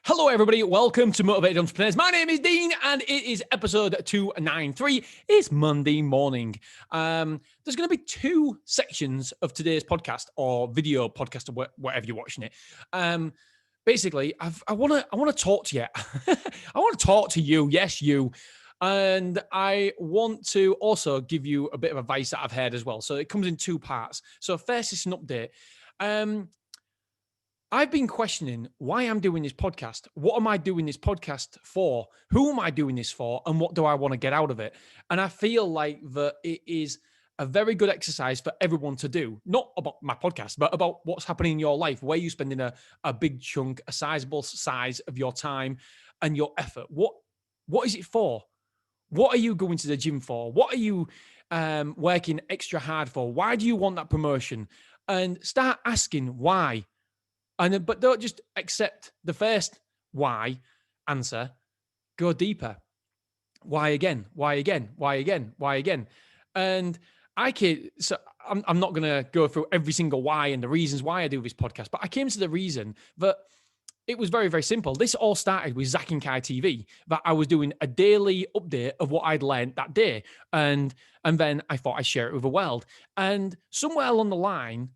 Hello, everybody. Welcome to Motivated Entrepreneurs. My name is Dean, and it is episode 293. It's Monday morning. There's going to be two sections of today's podcast, or video podcast, or whatever you're watching it. Basically, I want to talk to you. I want to talk to you. Yes, you. And I want to also give you a bit of advice that I've heard as well. So it comes in two parts. So first, it's an update. I've been questioning why I'm doing this podcast. What am I doing this podcast for? Who am I doing this for? And what do I want to get out of it? And I feel like that it is a very good exercise for everyone to do, not about my podcast, but about what's happening in your life, where you're spending a big chunk, a sizable size of your time and your effort. What is it for? What are you going to the gym for? What are you working extra hard for? Why do you want that promotion? And start asking why. But don't just accept the first why answer. Go deeper. Why again? Why again? Why again? Why again? And I'm not going to go through every single why and the reasons why I do this podcast, but I came to the reason that it was very, very simple. This all started with Zach and Kai TV, that I was doing a daily update of what I'd learned that day. And then I thought I'd share it with the world. And somewhere along the line,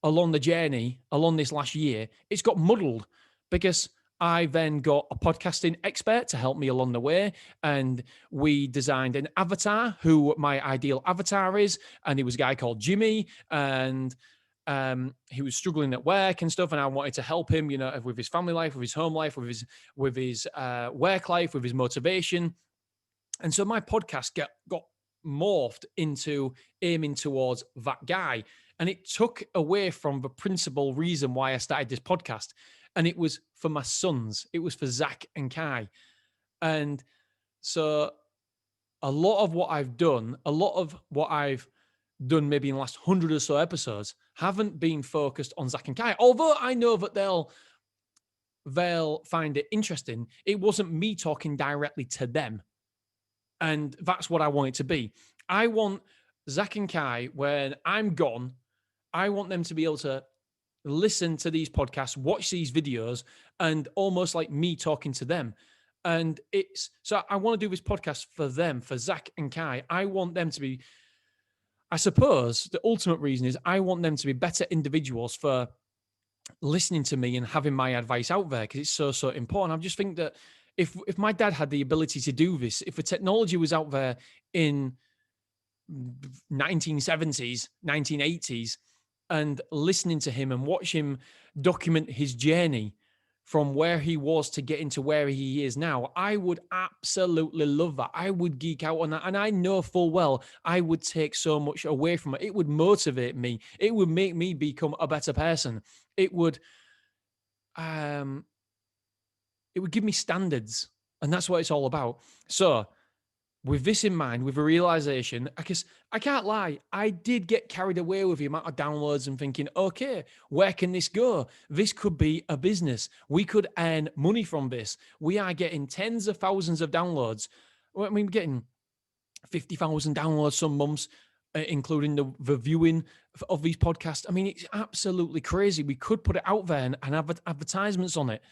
along the journey, along this last year, it's got muddled because I then got a podcasting expert to help me along the way. And we designed an avatar who my ideal avatar is. And it was a guy called Jimmy. And he was struggling at work and stuff. And I wanted to help him, with his family life, with his home life, with his work life, with his motivation. And so my podcast got morphed into aiming towards that guy. And it took away from the principal reason why I started this podcast. And it was for my sons. It was for Zach and Kai. And so a lot of what I've done maybe in the last 100 or so episodes haven't been focused on Zach and Kai. Although I know that they'll find it interesting, it wasn't me talking directly to them. And that's what I want it to be. I want Zach and Kai, when I'm gone, I want them to be able to listen to these podcasts, watch these videos, and almost like me talking to them. And so I want to do this podcast for them, for Zach and Kai. I want them to be, I suppose the ultimate reason is I want them to be better individuals for listening to me and having my advice out there, because it's so important. I just think that if my dad had the ability to do this, if the technology was out there in 1970s, 1980s, and listening to him and watch him document his journey from where he was to get into where he is now, I would absolutely love that. I would geek out on that. And I know full well I would take so much away from it. It would motivate me. It would make me become a better person. It would give me standards. And that's what it's all about. So with this in mind, with a realization, I can't lie, I did get carried away with the amount of downloads and thinking, okay, where can this go? This could be a business. We could earn money from this. We are getting tens of thousands of downloads. I mean, we're getting 50,000 downloads some months, including the viewing of these podcasts. I mean, it's absolutely crazy. We could put it out there and have advertisements on it.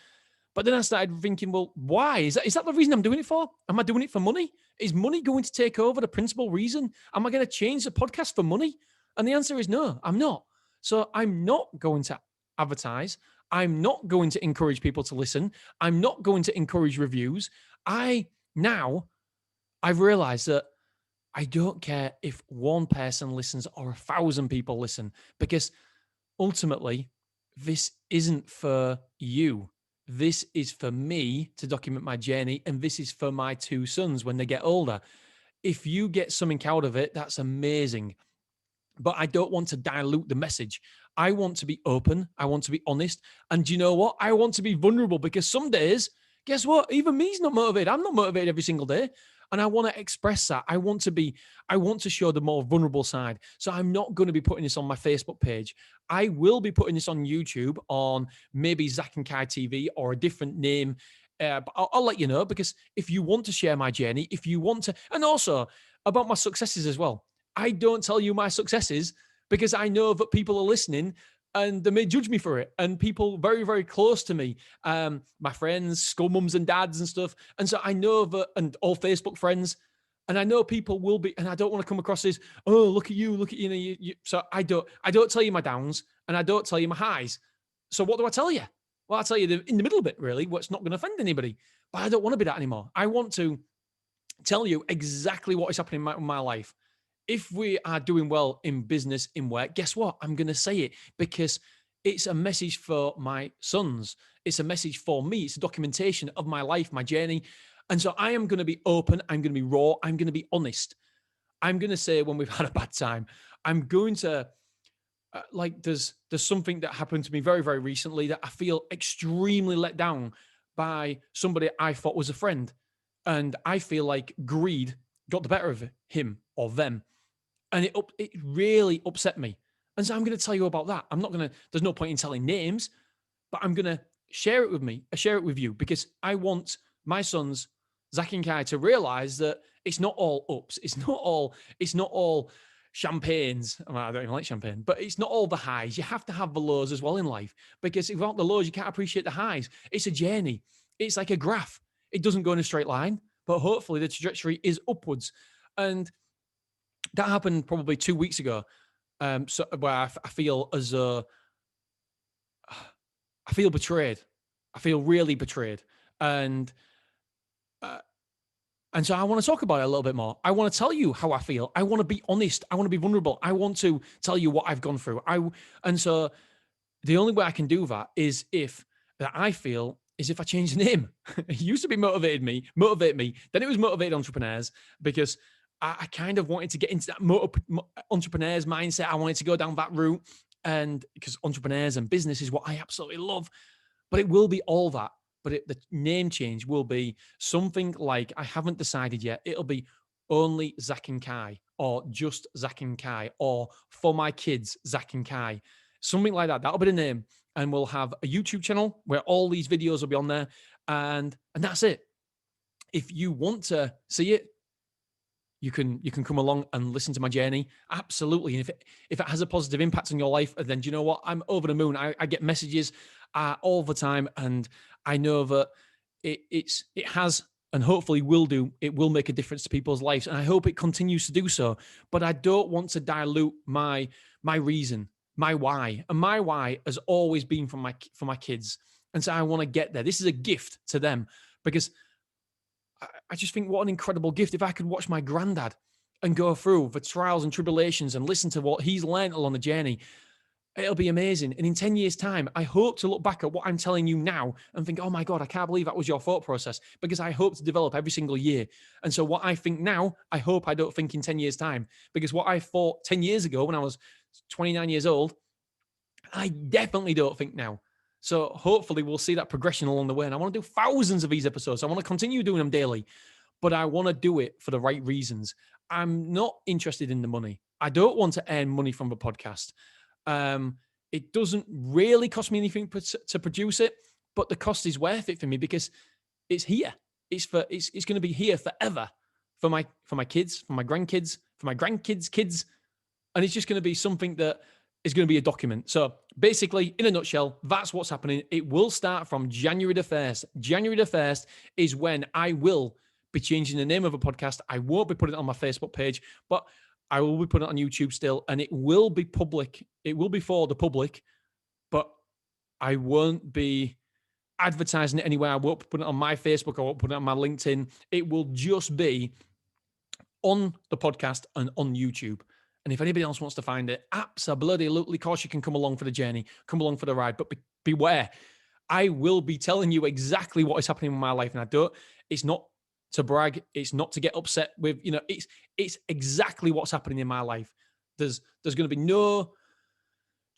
But then I started thinking, well, why? Is that the reason I'm doing it for? Am I doing it for money? Is money going to take over the principal reason? Am I going to change the podcast for money? And the answer is no, I'm not. So I'm not going to advertise. I'm not going to encourage people to listen. I'm not going to encourage reviews. I've realized that I don't care if one person listens or 1,000 people listen, because ultimately this isn't for you. This is for me to document my journey, and this is for my two sons when they get older. If you get something out of it, that's amazing. But I don't want to dilute the message. I want to be open. I want to be honest. And do you know what? I want to be vulnerable, because some days, guess what? Even me's not motivated. I'm not motivated every single day. And I want to express that. I want to show the more vulnerable side. So I'm not going to be putting this on my Facebook page. I will be putting this on YouTube, on maybe Zach and Kai TV, or a different name. But I'll let you know, because if you want to share my journey, if you want to, and also about my successes as well. I don't tell you my successes because I know that people are listening and they may judge me for it. And people very, very close to me, my friends, school mums and dads and stuff. And so I know that, and all Facebook friends, and I know people will be, and I don't want to come across as, oh, look at you, so I don't tell you my downs and I don't tell you my highs. So what do I tell you? Well, I'll tell you in the middle bit, really, what's not going to offend anybody. But I don't want to be that anymore. I want to tell you exactly what is happening in my life. If we are doing well in business, in work, guess what? I'm going to say it because it's a message for my sons. It's a message for me. It's a documentation of my life, my journey. And so I am going to be open. I'm going to be raw. I'm going to be honest. I'm going to say when we've had a bad time. I'm going to, there's something that happened to me very, very recently that I feel extremely let down by somebody I thought was a friend. And I feel like greed got the better of him or them. And it really upset me. And so I'm going to tell you about that. There's no point in telling names, but I'm going to share it with you, because I want my sons, Zach and Kai, to realize that it's not all ups. It's not all champagnes. I don't even like champagne, but it's not all the highs. You have to have the lows as well in life, because without the lows, you can't appreciate the highs. It's a journey. It's like a graph. It doesn't go in a straight line, but hopefully the trajectory is upwards. And that happened probably 2 weeks ago. So where I feel as though I feel betrayed. I feel really betrayed. And so I want to talk about it a little bit more. I want to tell you how I feel. I want to be honest. I want to be vulnerable. I want to tell you what I've gone through. And so the only way I can do that is if I change the name. It used to be motivate me. Then it was Motivated Entrepreneurs, because I kind of wanted to get into that entrepreneurs mindset. I wanted to go down that route, and because entrepreneurs and business is what I absolutely love. But it will be all that. But the name change will be something like, I haven't decided yet. It'll be only Zach and Kai, or just Zach and Kai, or for my kids, Zach and Kai. Something like that. That'll be the name. And we'll have a YouTube channel where all these videos will be on there. And that's it. If you want to see it, you can come along and listen to my journey. Absolutely. And if it has a positive impact on your life, then do you know what? I'm over the moon. I get messages all the time, and I know that it has, and hopefully it will make a difference to people's lives. And I hope it continues to do so. But I don't want to dilute my reason, my why. And my why has always been for my kids. And so I want to get there. This is a gift to them, because I just think what an incredible gift. If I could watch my granddad and go through the trials and tribulations and listen to what he's learned along the journey, it'll be amazing. And in 10 years' time, I hope to look back at what I'm telling you now and think, oh my God, I can't believe that was your thought process, because I hope to develop every single year. And so what I think now, I hope I don't think in 10 years' time, because what I thought 10 years ago when I was 29 years old, I definitely don't think now. So hopefully we'll see that progression along the way. And I want to do thousands of these episodes. I want to continue doing them daily, but I want to do it for the right reasons. I'm not interested in the money. I don't want to earn money from the podcast. It doesn't really cost me anything to produce it, but the cost is worth it for me, because it's here. It's going to be here forever for my kids, for my grandkids, for my grandkids' kids. And it's just going to be something that is going to be a document. So basically, in a nutshell, that's what's happening. It will start from January the 1st. January the 1st is when I will be changing the name of a podcast. I won't be putting it on my Facebook page, but I will be putting it on YouTube still, and it will be public. It will be for the public, but I won't be advertising it anywhere. I won't put it on my Facebook. I won't put it on my LinkedIn. It will just be on the podcast and on YouTube. And if anybody else wants to find it, absolutely, of course, you can come along for the journey, come along for the ride. But beware, I will be telling you exactly what is happening in my life. And it's not to brag. It's not to get upset with, it's exactly what's happening in my life. There's going to be no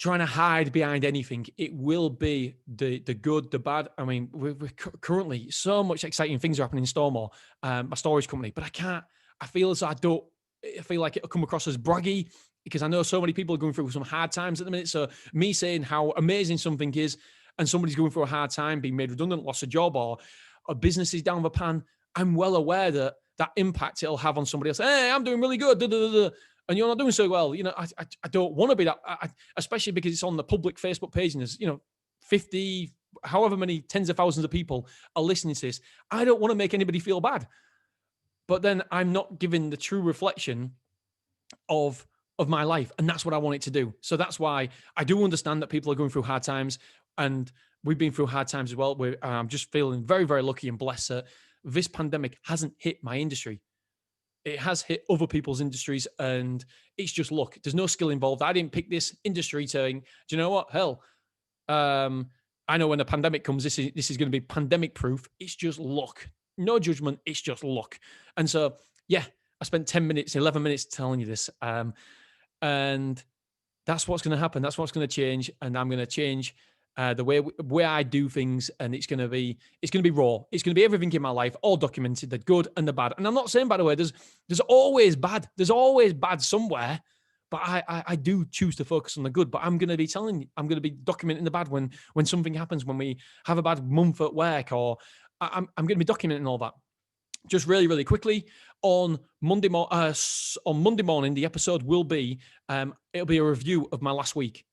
trying to hide behind anything. It will be the good, the bad. I mean, we're currently so much exciting things are happening in Stormore, my storage company, but I feel as though I feel like it'll come across as braggy, because I know so many people are going through some hard times at the minute. So me saying how amazing something is, and somebody's going through a hard time, being made redundant, lost a job, or a business is down the pan, I'm well aware that impact it'll have on somebody else. Hey, I'm doing really good. and you're not doing so well. I don't want to be that, especially because it's on the public Facebook page and there's, 50, however many tens of thousands of people are listening to this. I don't want to make anybody feel bad, but then I'm not giving the true reflection of my life. And that's what I want it to do. So that's why I do understand that people are going through hard times, and we've been through hard times as well. I'm just feeling very, very lucky and blessed that this pandemic hasn't hit my industry. It has hit other people's industries, and it's just luck. There's no skill involved. I didn't pick this industry saying, do you know what? Hell, I know when a pandemic comes, this is going to be pandemic proof. It's just luck. No judgment. It's just luck. And so, yeah, I spent 11 minutes telling you this. And that's what's going to happen. That's what's going to change. And I'm going to change the way I do things, and it's going to be raw. It's going to be everything in my life, all documented, the good and the bad. And I'm not saying, by the way, there's always bad. There's always bad somewhere, but I do choose to focus on the good. But I'm going to be documenting the bad when something happens, when we have a bad month at work, or I'm going to be documenting all that. Just really, really quickly, on Monday morning, the episode will be it'll be a review of my last week.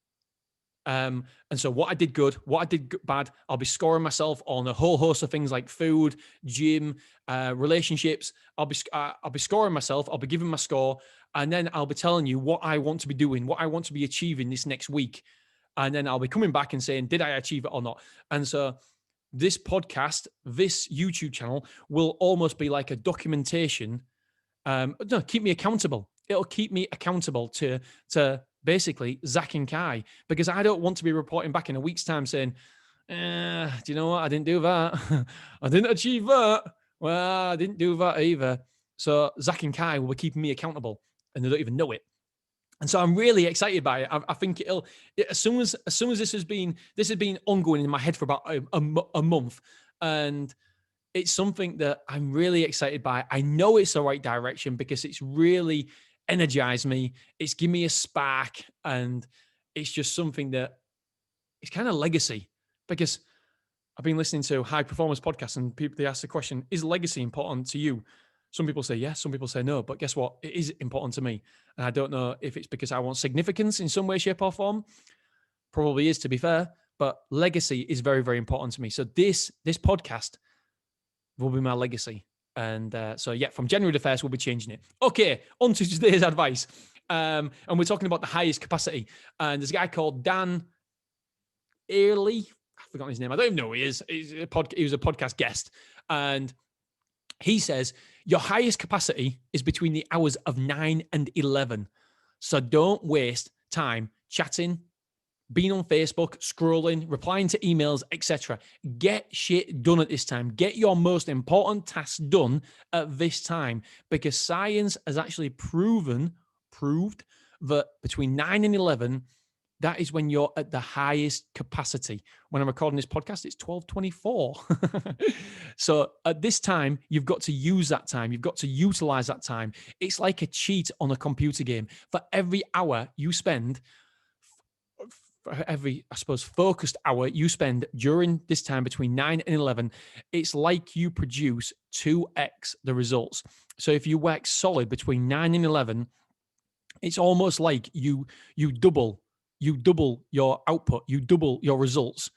And so what I did good, what I did bad, I'll be scoring myself on a whole host of things like food, gym, relationships. I'll be scoring myself. I'll be giving my score, and then I'll be telling you what I want to be doing, what I want to be achieving this next week, and then I'll be coming back and saying, did I achieve it or not? And so this podcast, this YouTube channel will almost be like a documentation. Keep me accountable. It'll keep me accountable to basically Zach and Kai, because I don't want to be reporting back in a week's time saying, do you know what? I didn't do that. I didn't achieve that. Well, I didn't do that either. So Zach and Kai will be keeping me accountable, and they don't even know it. And so I'm really excited by it. I think as soon as this has been ongoing in my head for about a month, and it's something that I'm really excited by. I know it's the right direction because it's really energized me. It's given me a spark, and it's just something that it's kind of legacy, because I've been listening to high performance podcasts, and people, they ask the question, is legacy important to you? Some people say yes, some people say no, but guess what? It is important to me. And I don't know if it's because I want significance in some way, shape, or form. Probably is, to be fair, but legacy is very, very important to me. So this podcast will be my legacy. And so, yeah, from January the 1st, we'll be changing it. Okay, on to today's advice. And we're talking about the highest capacity. And there's a guy called Dan Ariely. I've forgotten his name. I don't even know who he is. He was a podcast guest. And he says, your highest capacity is between the hours of 9 and 11. So don't waste time chatting, being on Facebook, scrolling, replying to emails, etc. Get shit done at this time. Get your most important tasks done at this time, because science has actually proved that between 9 and 11, that is when you're at the highest capacity. When I'm recording this podcast, it's 12:24. So at this time, you've got to use that time. You've got to utilize that time. It's like a cheat on a computer game. For every hour you spend, for every, I suppose, focused hour you spend during this time between 9 and 11, it's like you produce 2x the results. So if you work solid between 9 and 11, it's almost like you double your output, you double your results.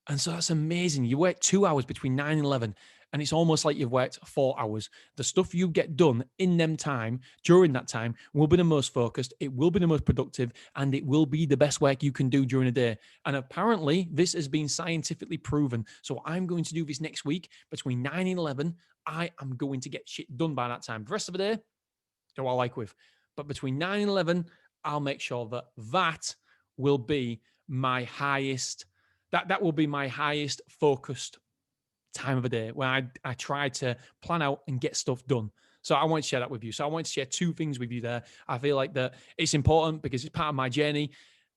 And so that's amazing. You work 2 hours between 9 and 11, and it's almost like you've worked 4 hours. The stuff you get done in them time, during that time, will be the most focused, it will be the most productive, and it will be the best work you can do during a day. And apparently, this has been scientifically proven. So I'm going to do this next week between 9 and 11. I am going to get shit done by that time. The rest of the day, do I like with. But between 9 and 11, I'll make sure that will be my highest, that will be my highest focused time of the day, where I try to plan out and get stuff done. So I want to share that with you. So I want to share two things with you there. I feel like that it's important because it's part of my journey.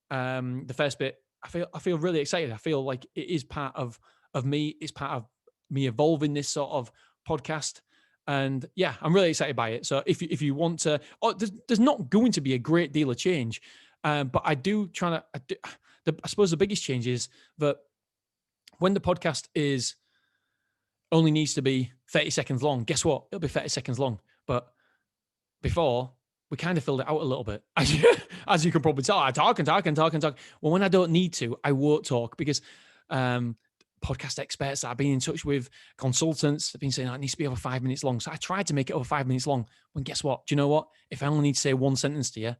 The first bit, I feel really excited. I feel like it is part of me. It's part of me evolving this sort of podcast. And yeah, I'm really excited by it. So if you want to, there's not going to be a great deal of change, but I suppose the biggest change is that when the podcast only needs to be 30 seconds long, guess what? It'll be 30 seconds long. But before, we kind of filled it out a little bit. As you can probably tell, I talk and talk and talk and talk. Well, when I don't need to, I won't talk because podcast experts that I've been in touch with, consultants, have been saying, it needs to be over 5 minutes long. So I tried to make it over 5 minutes long. When guess what? Do you know what? If I only need to say one sentence to you,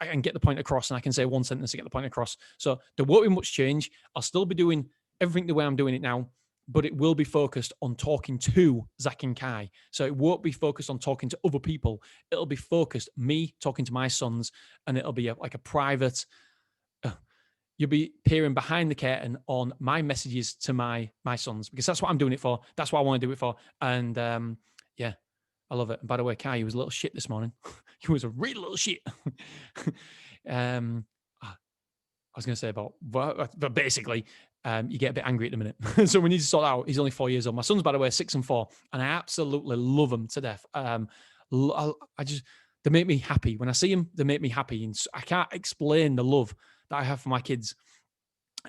I can get the point across, and I can say one sentence to get the point across. So there won't be much change. I'll still be doing everything the way I'm doing it now, but it will be focused on talking to Zach and Kai. So it won't be focused on talking to other people. It'll be focused, me talking to my sons, and it'll be like a private, you'll be peering behind the curtain on my messages to my sons, because that's what I'm doing it for. That's what I want to do it for. And yeah, I love it. And by the way, Kai, he was a little shit this morning. He was a real little shit. I was going to say but basically, you get a bit angry at the minute. So we need to sort out. He's only 4 years old. My sons, by the way, are 6 and 4, and I absolutely love them to death. They make me happy. When I see them, they make me happy. And I can't explain the love that I have for my kids.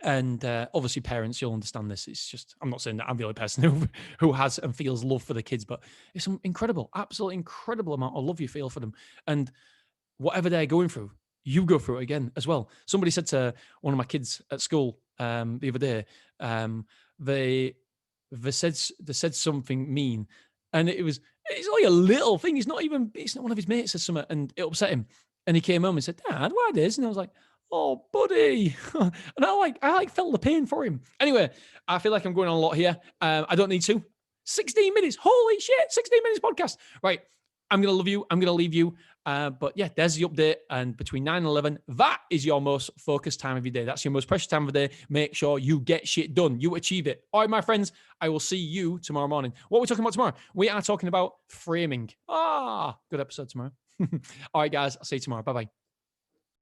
And obviously, parents, you'll understand this. It's just, I'm not saying that I'm the only person who has and feels love for the kids, but it's an incredible, absolutely incredible amount of love you feel for them. And whatever they're going through, you go through it again as well. Somebody said to one of my kids at school the other day, they said something mean, and it's only a little thing. It's not one of his mates said something, and it upset him. And he came home and said, "Dad, why this?" And I was like, "Oh, buddy." And I felt the pain for him. Anyway, I feel like I'm going on a lot here. I don't need to. 16 minutes. Holy shit. 16 minutes podcast. Right. I'm going to love you. I'm going to leave you. But yeah, there's the update. And between 9 and 11, that is your most focused time of your day. That's your most precious time of the day. Make sure you get shit done. You achieve it. All right, my friends, I will see you tomorrow morning. What are we talking about tomorrow? We are talking about framing. Good episode tomorrow. All right, guys, I'll see you tomorrow. Bye-bye.